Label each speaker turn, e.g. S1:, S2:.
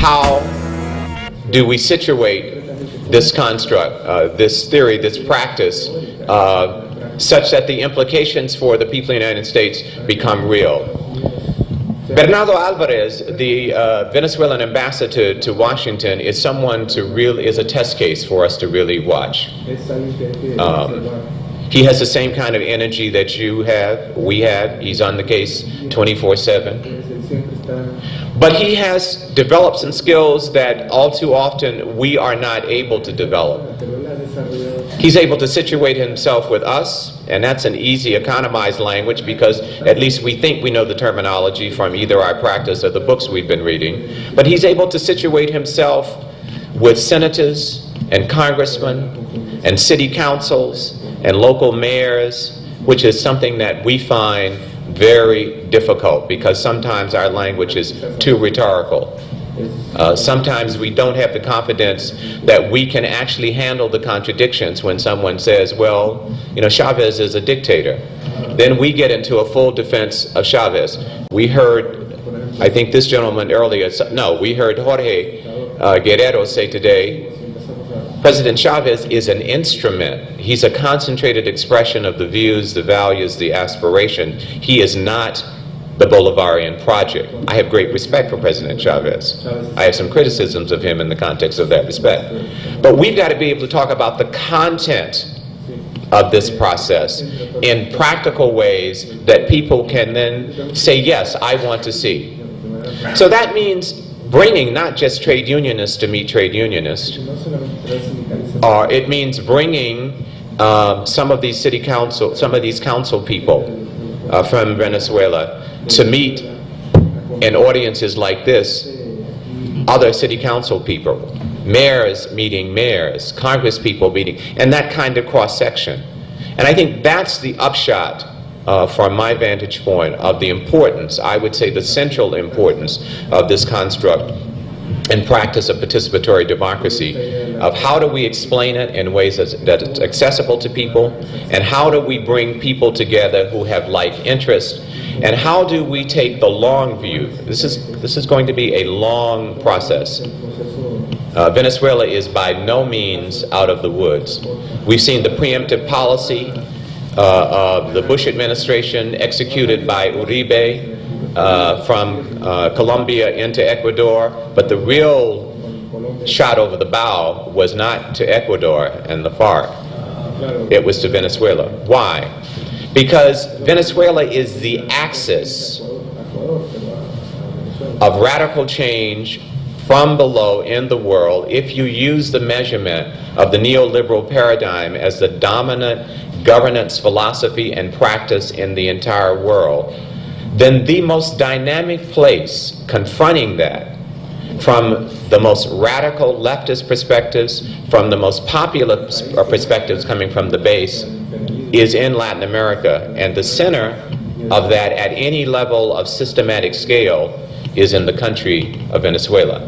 S1: how do we situate this construct, this theory, this practice, such that the implications for the people of the United States become real. Bernardo Alvarez, the Venezuelan ambassador to Washington, is someone is a test case for us to really watch. He has the same kind of energy that we have. He's on the case 24/7. But he has developed some skills that all too often we are not able to develop. He's able to situate himself with us, and that's an easy, economized language because at least we think we know the terminology from either our practice or the books we've been reading. But he's able to situate himself with senators and congressmen and city councils and local mayors, which is something that we find very difficult because sometimes our language is too rhetorical. Sometimes we don't have the confidence that we can actually handle the contradictions when someone says, well, you know, Chavez is a dictator. Then we get into a full defense of Chavez. We heard, I think this gentleman earlier, no, we heard Jorge Guerrero say today, President Chavez is an instrument. He's a concentrated expression of the views, the values, the aspiration. He is not the Bolivarian project. I have great respect for President Chavez. I have some criticisms of him in the context of that respect. But we've got to be able to talk about the content of this process in practical ways that people can then say, yes, I want to see. So that means bringing not just trade unionists to meet trade unionists, or it means bringing some of these council people from Venezuela to meet in audiences like this, other city council people, mayors meeting mayors, congress people meeting, and that kind of cross-section. And I think that's the upshot from my vantage point of the importance, I would say the central importance of this construct and practice of participatory democracy, of how do we explain it in ways that it's accessible to people, and how do we bring people together who have like interests, and how do we take the long view. This is going to be a long process. Venezuela is by no means out of the woods. We've seen the preemptive policy of the Bush administration executed by Uribe from Colombia into Ecuador, but the real shot over the bow was not to Ecuador and the FARC, it was to Venezuela. Why? Because Venezuela is the axis of radical change from below in the world if you use the measurement of the neoliberal paradigm as the dominant governance philosophy and practice in the entire world. Then the most dynamic place confronting that, from the most radical leftist perspectives, from the most popular perspectives coming from the base, is in Latin America. And the center of that at any level of systematic scale is in the country of Venezuela.